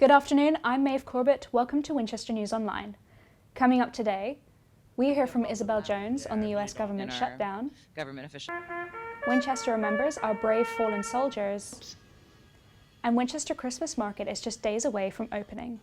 Good afternoon, I'm Meadbh Corbett. Welcome to Winchester News Online. Coming up today, we hear from Isabel Jones on the U.S. government shutdown. Government official. Winchester remembers our brave fallen soldiers. And Winchester Christmas Market is just days away from opening.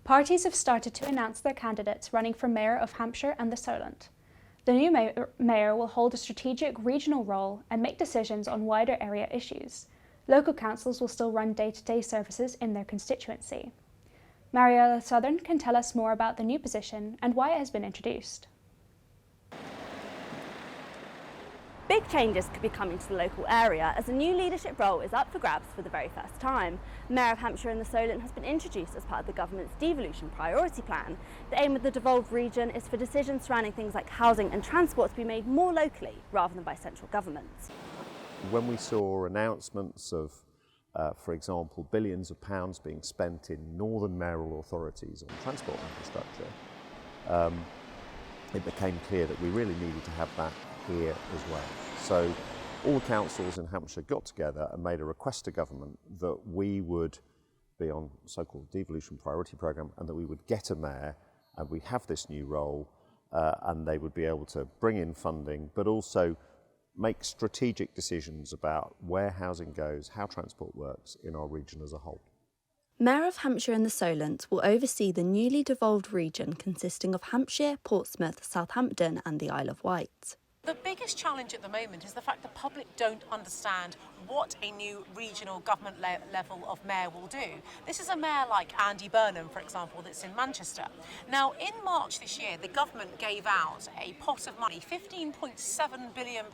Parties have started to announce their candidates running for Mayor of Hampshire and the Solent. The new mayor will hold a strategic regional role and make decisions on wider area issues. Local councils will still run day-to-day services in their constituency. Mariella can tell us more about the new position and why it has been introduced. Big changes could be coming to the local area as a new leadership role is up for grabs for the very first time. Mayor of Hampshire and the Solent has been introduced as part of the government's devolution priority plan. The aim of the devolved region is for decisions surrounding things like housing and transport to be made more locally rather than by central government. When we saw announcements of, for example, billions of pounds being spent in northern mayoral authorities on transport infrastructure, it became clear that we really needed to have that here as well. So all the councils in Hampshire got together and made a request to government that we would be on so-called devolution priority programme and that we would get a mayor and we'd have this new role and they would be able to bring in funding but also make strategic decisions about where housing goes, how transport works in our region as a whole. Mayor of Hampshire and the Solent will oversee the newly devolved region consisting of Hampshire, Portsmouth, Southampton and the Isle of Wight. The biggest challenge at the moment is the fact the public don't understand what a new regional government level of mayor will do. This is a mayor like Andy Burnham, for example, that's in Manchester. Now, in March this year, the government gave out a pot of money, £15.7 billion,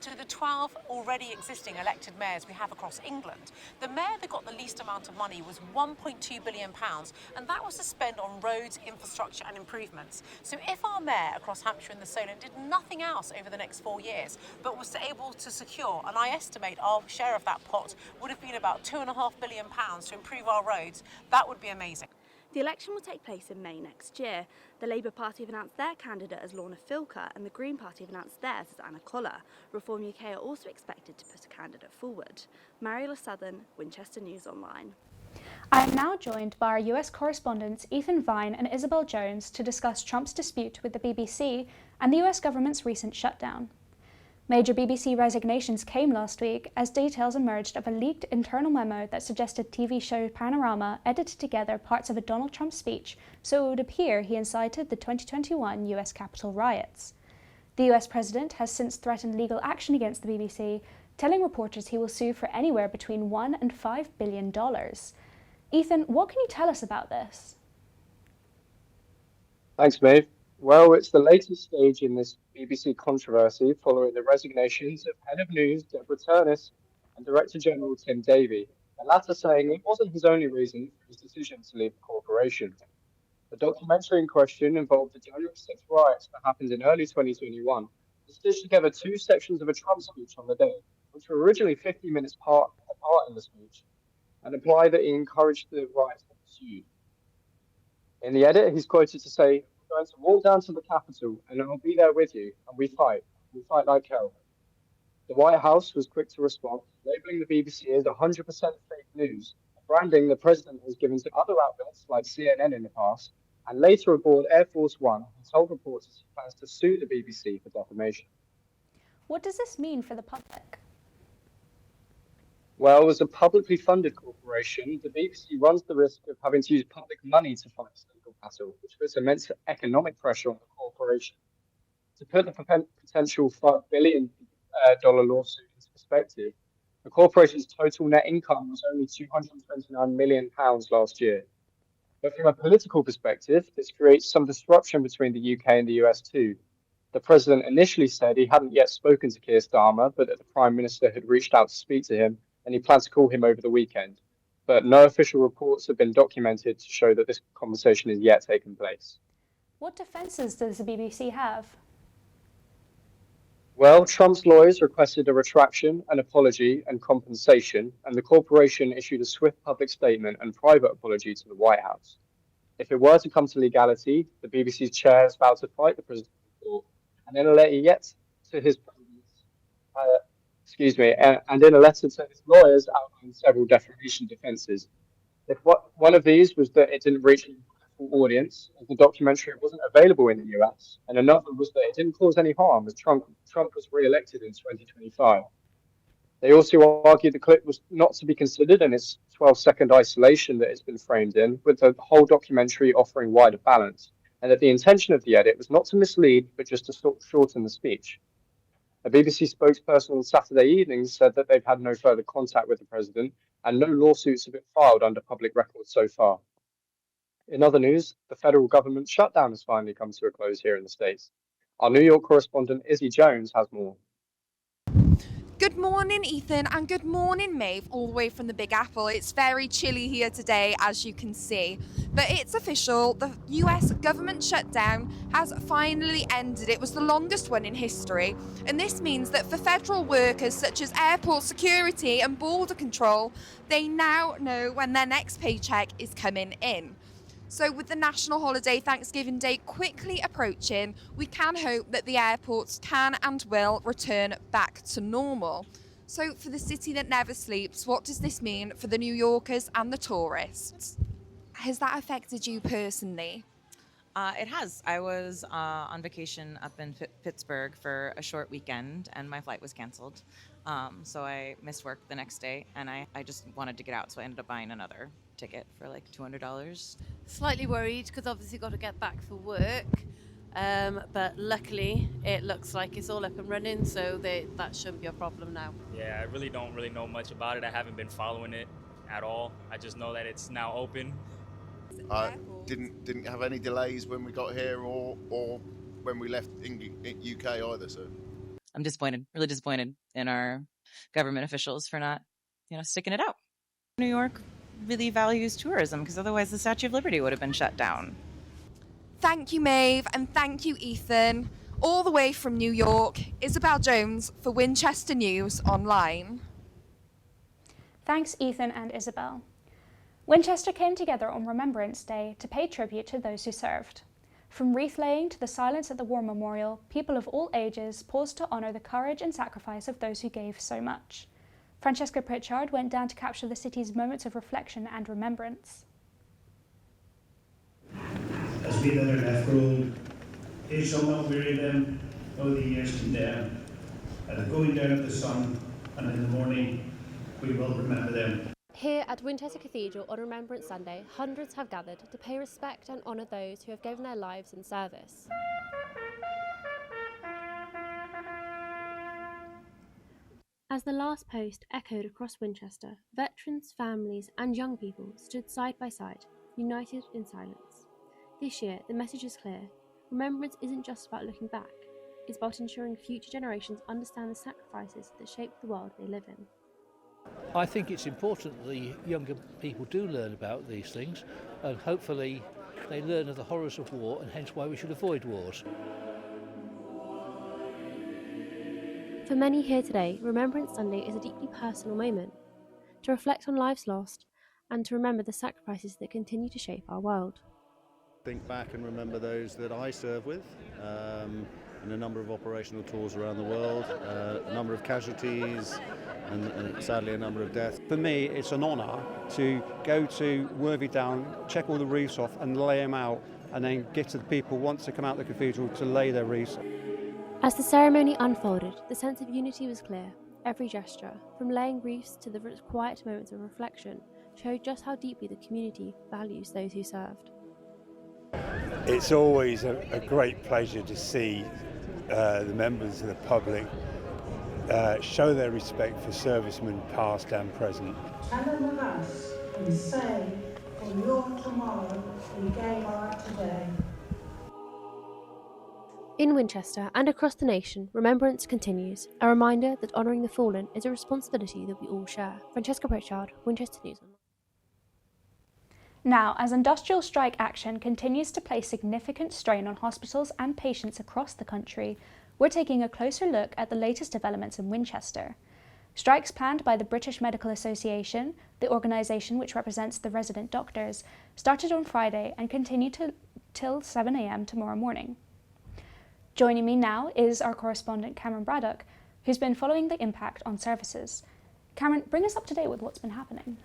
to the 12 already existing elected mayors we have across England. The mayor that got the least amount of money was £1.2 billion, and that was to spend on roads, infrastructure and improvements. So if our mayor across Hampshire and the Solent did nothing else over the next 4 years, but was able to secure, and I estimate our share of that pot would have been about £2.5 billion to improve our roads, that would be amazing. The election will take place in May next year. The Labour Party have announced their candidate as Lorna Filker and the Green Party have announced theirs as Anna Collar. Reform UK are also expected to put a candidate forward. Mariella, Winchester News Online. I am now joined by our US correspondents Ethan Vine and Isabel Jones to discuss Trump's dispute with the BBC and the US government's recent shutdown. Major BBC resignations came last week as details emerged of a leaked internal memo that suggested TV show Panorama edited together parts of a Donald Trump speech so it would appear he incited the 2021 US Capitol riots. The US president has since threatened legal action against the BBC, telling reporters he will sue for anywhere between $1 and $5 billion. Ethan, what can you tell us about this? Thanks, Meadbh. Well, it's the latest stage in this BBC controversy following the resignations of Head of News Deborah Turness and Director General Tim Davie, the latter saying it wasn't his only reason for his decision to leave the corporation. The documentary in question involved the January 6th riots that happened in early 2021 and stitched together two sections of a Trump speech on the day, which were originally 50 minutes apart in the speech, and imply that he encouraged the riots to pursue. In the edit, he's quoted to say, "We're going to walk down to the Capitol and I'll be there with you, and we fight like hell." The White House was quick to respond, labeling the BBC as 100% fake news, branding the president has given to other outlets like CNN in the past, and later aboard Air Force One, he told reporters he plans to sue the BBC for defamation. What does this mean for the public? Well, as a publicly funded corporation, the BBC runs the risk of having to use public money to fight this legal battle, which puts immense economic pressure on the corporation. To put the potential $5 billion lawsuit into perspective, the corporation's total net income was only £229 million last year. But from a political perspective, this creates some disruption between the UK and the US too. The president initially said he hadn't yet spoken to Keir Starmer, but that the Prime Minister had reached out to speak to him and he plans to call him over the weekend. But no official reports have been documented to show that this conversation is yet taking place. What defences does the BBC have? Well, Trump's lawyers requested a retraction, an apology, and compensation, and the corporation issued a swift public statement and private apology to the White House. If it were to come to legality, the BBC's chair has vowed to fight the president in court, and in a letter yet to his uh, and in a letter to his lawyers outlined several defamation defences. If one of these was that it didn't reach an full audience, as the documentary wasn't available in the US, and another was that it didn't cause any harm as Trump was re-elected in 2025. They also argued the clip was not to be considered in its 12-second isolation that it's been framed in, with the whole documentary offering wider balance, and that the intention of the edit was not to mislead, but just to shorten the speech. A BBC spokesperson on Saturday evening said that they've had no further contact with the president and no lawsuits have been filed under public record so far. In other news, the federal government shutdown has finally come to a close here in the States. Our New York correspondent Izzy Jones has more. Good morning, Ethan, and good morning, Meadbh, all the way from the Big Apple. It's very chilly here today, as you can see. But it's official, the US government shutdown has finally ended. It was the longest one in history. And this means that for federal workers such as airport security and border control, they now know when their next paycheck is coming in. So with the national holiday Thanksgiving Day quickly approaching, we can hope that the airports can and will return back to normal. So for the city that never sleeps, what does this mean for the New Yorkers and the tourists? Has that affected you personally? It has. I was on vacation up in Pittsburgh for a short weekend and my flight was canceled. So I missed work the next day and I just wanted to get out. So I ended up buying another ticket for like $200. Slightly worried because obviously got to get back for work. But luckily it looks like it's all up and running, so that shouldn't be a problem now. Yeah, I really don't know much about it. I haven't been following it at all. I just know that it's now open. Didn't have any delays when we got here or when we left UK either. So I'm disappointed, really disappointed in our government officials for not, sticking it out. New York really values tourism because otherwise the Statue of Liberty would have been shut down. Thank you, Meadbh, and thank you, Ethan. All the way from New York, Isabel Jones for Winchester News Online. Thanks, Ethan and Isabel. Winchester came together on Remembrance Day to pay tribute to those who served. From wreath laying to the silence at the War Memorial, people of all ages paused to honour the courage and sacrifice of those who gave so much. Francesca Pritchard went down to capture the city's moments of reflection and remembrance. As we that are left rolled, they shall not weary them, though the years condemn. At the going down of the sun, and in the morning, we will remember them. Here at Winchester Cathedral on Remembrance Sunday, hundreds have gathered to pay respect and honour those who have given their lives in service. As the last post echoed across Winchester, veterans, families and young people stood side by side, united in silence. This year, the message is clear. Remembrance isn't just about looking back, it's about ensuring future generations understand the sacrifices that shaped the world they live in. I think it's important that the younger people do learn about these things, and hopefully they learn of the horrors of war and hence why we should avoid wars. For many here today, Remembrance Sunday is a deeply personal moment, to reflect on lives lost and to remember the sacrifices that continue to shape our world. Think back and remember those that I serve with in a number of operational tours around the world, a number of casualties and sadly a number of deaths. For me, it's an honour to go to Worthy Down, check all the wreaths off and lay them out, and then get to the people once they come out of the cathedral to lay their wreaths. As the ceremony unfolded, the sense of unity was clear. Every gesture, from laying wreaths to the quiet moments of reflection, showed just how deeply the community values those who served. It's always a great pleasure to see the members of the public show their respect for servicemen past and present. Stand with us and say, for your tomorrow we gave our today. In Winchester and across the nation, remembrance continues, a reminder that honouring the fallen is a responsibility that we all share. Francesca Pritchard, Winchester News Online. Now, as industrial strike action continues to place significant strain on hospitals and patients across the country, we're taking a closer look at the latest developments in Winchester. Strikes planned by the British Medical Association, the organisation which represents the resident doctors, started on Friday and continue till 7 a.m. tomorrow morning. Joining me now is our correspondent Cameron Braddock, who's been following the impact on services. Cameron, bring us up to date with what's been happening.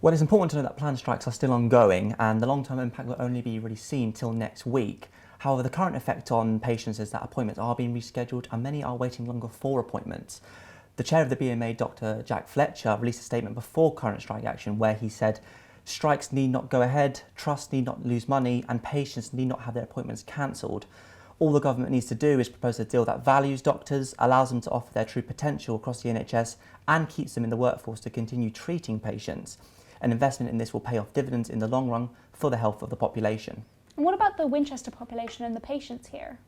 Well, it's important to know that planned strikes are still ongoing and the long-term impact will only be really seen till next week. However, the current effect on patients is that appointments are being rescheduled and many are waiting longer for appointments. The chair of the BMA, Dr. Jack Fletcher, released a statement before current strike action where he said, "Strikes need not go ahead, trusts need not lose money and patients need not have their appointments cancelled. All the government needs to do is propose a deal that values doctors, allows them to offer their true potential across the NHS and keeps them in the workforce to continue treating patients. An investment in this will pay off dividends in the long run for the health of the population." And what about the Winchester population and the patients here?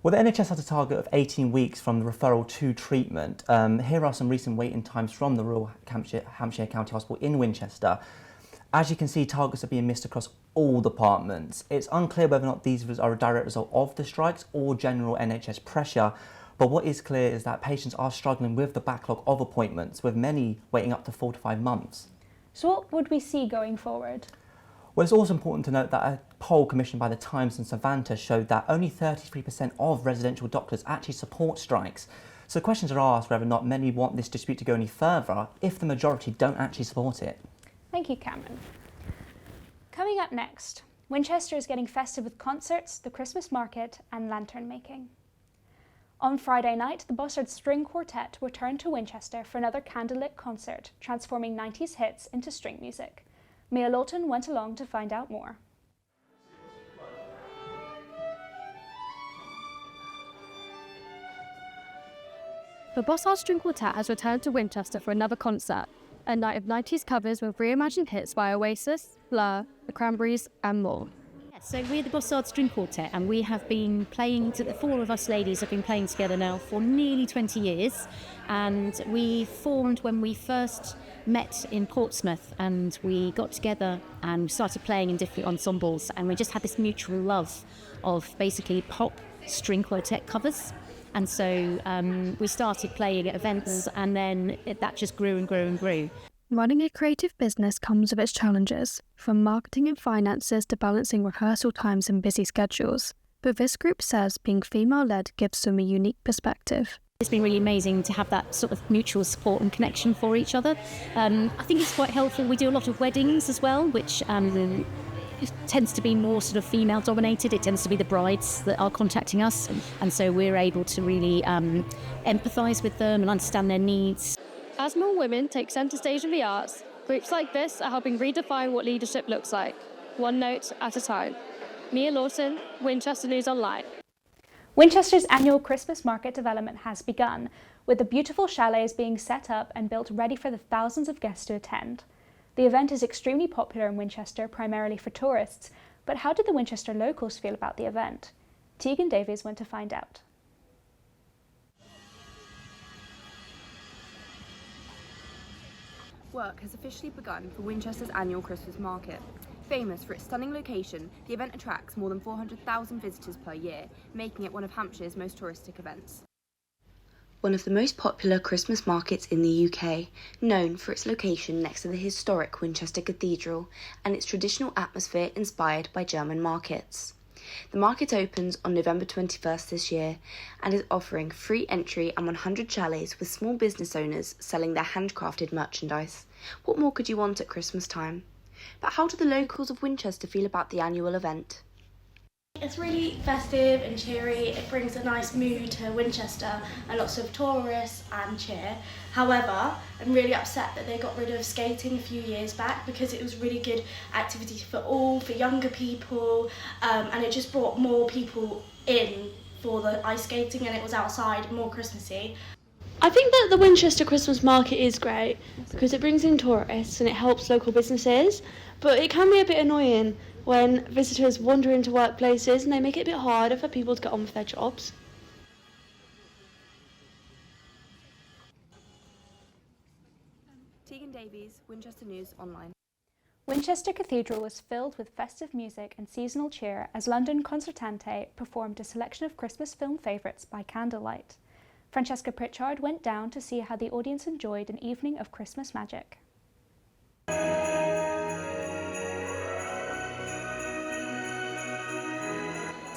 Well, the NHS has a target of 18 weeks from the referral to treatment. Here are some recent waiting times from the Royal Hampshire County Hospital in Winchester. As you can see, targets are being missed across all departments. It's unclear whether or not these are a direct result of the strikes or general NHS pressure, but what is clear is that patients are struggling with the backlog of appointments, with many waiting up to 4 to 5 months. So what would we see going forward? Well, it's also important to note that a poll commissioned by the Times and Savanta showed that only 33% of residential doctors actually support strikes. So questions are asked whether or not many want this dispute to go any further if the majority don't actually support it. Thank you, Cameron. Coming up next, Winchester is getting festive with concerts, the Christmas market and lantern making. On Friday night, the Bossard String Quartet returned to Winchester for another candlelit concert, transforming 90s hits into string music. Mia Lawton went along to find out more. The Bossard String Quartet has returned to Winchester for another concert, a night of 90s covers with reimagined hits by Oasis, Blur, The Cranberries and more. So we're the Bossard String Quartet and we have been playing, the four of us ladies have been playing together now for nearly 20 years, and we formed when we first met in Portsmouth and we got together and started playing in different ensembles, and we just had this mutual love of basically pop string quartet covers. And so we started playing at events and then that just grew and grew and grew. Running a creative business comes with its challenges, from marketing and finances to balancing rehearsal times and busy schedules. But this group says being female-led gives them a unique perspective. It's been really amazing to have that sort of mutual support and connection for each other. I think it's quite helpful. We do a lot of weddings as well, which it tends to be more sort of female dominated. It tends to be the brides that are contacting us, and so we're able to really empathise with them and understand their needs. As more women take centre stage in the arts, groups like this are helping redefine what leadership looks like, one note at a time. Mia Lawson, Winchester News Online. Winchester's annual Christmas market development has begun, with the beautiful chalets being set up and built ready for the thousands of guests to attend. The event is extremely popular in Winchester, primarily for tourists, but how did the Winchester locals feel about the event? Tegan Davies went to find out. Work has officially begun for Winchester's annual Christmas market. Famous for its stunning location, the event attracts more than 400,000 visitors per year, making it one of Hampshire's most touristic events. One of the most popular Christmas markets in the UK, known for its location next to the historic Winchester Cathedral and its traditional atmosphere inspired by German markets. The market opens on November 21st this year and is offering free entry and 100 chalets with small business owners selling their handcrafted merchandise. What more could you want at Christmas time? But how do the locals of Winchester feel about the annual event? It's really festive and cheery. It brings a nice mood to Winchester and lots of tourists and cheer. However, I'm really upset that they got rid of skating a few years back because it was a really good activity for younger people, and it just brought more people in for the ice skating and it was outside, more Christmassy. I think that the Winchester Christmas market is great because it brings in tourists and it helps local businesses, but it can be a bit annoying when visitors wander into workplaces and they make it a bit harder for people to get on with their jobs. Tegan Davies, Winchester News Online. Winchester Cathedral was filled with festive music and seasonal cheer as London Concertante performed a selection of Christmas film favourites by candlelight. Francesca Pritchard went down to see how the audience enjoyed an evening of Christmas magic.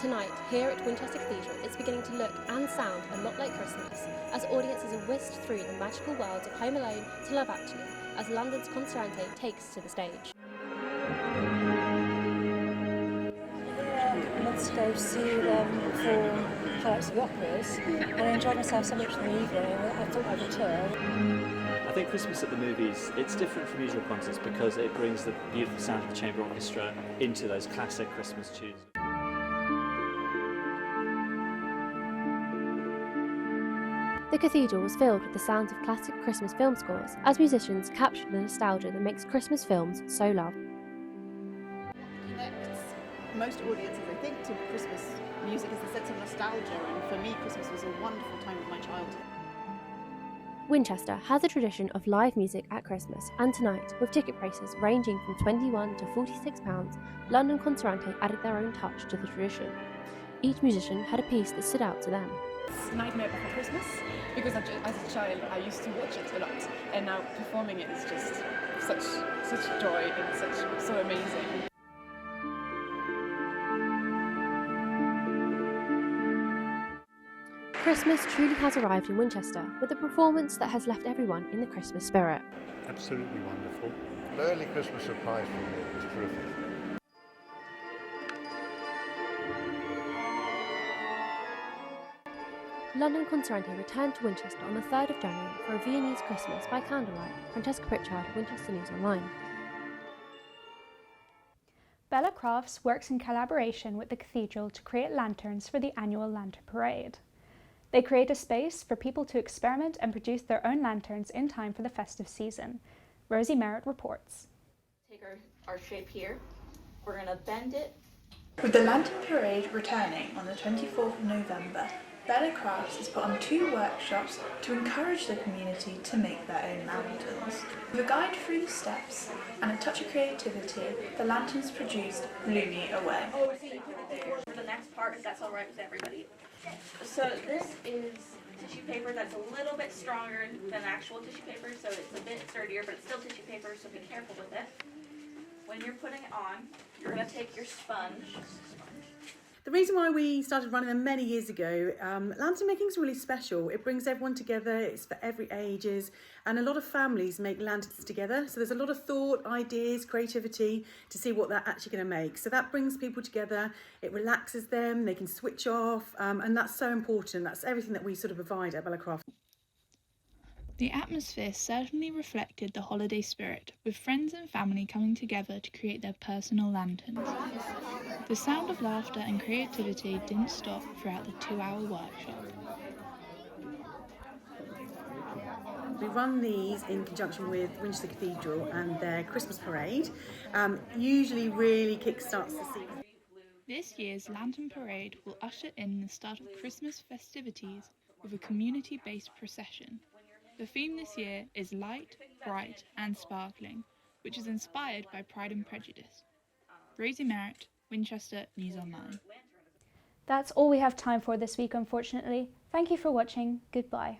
Tonight, here at Winchester Cathedral, it's beginning to look and sound a lot like Christmas, as audiences are whisked through the magical worlds of Home Alone to Love Actually, as London's Concertante takes to the stage. Let's go see them perform perhaps the operas, and I enjoyed myself so much in the evening, I thought I'd return. I think Christmas at the movies, it's different from usual concerts because it brings the beautiful sound of the chamber orchestra into those classic Christmas tunes. The cathedral was filled with the sounds of classic Christmas film scores, as musicians captured the nostalgia that makes Christmas films so loved. Most audiences, I think, to Christmas music is the sense of nostalgia, and for me, Christmas was a wonderful time of my childhood. Winchester has a tradition of live music at Christmas, and tonight, with ticket prices ranging from £21 to £46, London Concertante added their own touch to the tradition. Each musician had a piece that stood out to them. It's Nightmare Before Christmas, because as a child I used to watch it a lot, and now performing it is just such joy and so amazing. Christmas truly has arrived in Winchester, with a performance that has left everyone in the Christmas spirit. Absolutely wonderful. An early Christmas surprise for me. It was terrific. London Concertante returned to Winchester on the 3rd of January for a Viennese Christmas by candlelight. Francesca Pritchard, Winchester News Online. Bella Crafts works in collaboration with the cathedral to create lanterns for the annual Lantern Parade. They create a space for people to experiment and produce their own lanterns in time for the festive season. Rosie Merritt reports. Take our shape here, we're going to bend it. With the Lantern Parade returning on the 24th of November, Bella Crafts has put on 2 workshops to encourage the community to make their own lanterns. With a guide through the steps and a touch of creativity, the lanterns produced blew me away. Oh, so you put it there for the next part, if that's all right with everybody. So this is tissue paper that's a little bit stronger than actual tissue paper, so it's a bit sturdier, but it's still tissue paper, so be careful with it. When you're putting it on, you're going to take your sponge. The reason why we started running them many years ago, lantern making is really special. It brings everyone together, it's for every ages, and a lot of families make lanterns together. So there's a lot of thought, ideas, creativity to see what they're actually going to make. So that brings people together, it relaxes them, they can switch off, and that's so important. That's everything that we sort of provide at Bella Crafts. The atmosphere certainly reflected the holiday spirit, with friends and family coming together to create their personal lanterns. The sound of laughter and creativity didn't stop throughout the 2-hour workshop. We run these in conjunction with Winchester Cathedral and their Christmas parade. Usually really kick-starts the season. This year's Lantern Parade will usher in the start of Christmas festivities with a community-based procession. The theme this year is light, bright and sparkling, which is inspired by Pride and Prejudice. Rosie Merritt, Winchester News Online. That's all we have time for this week, unfortunately. Thank you for watching. Goodbye.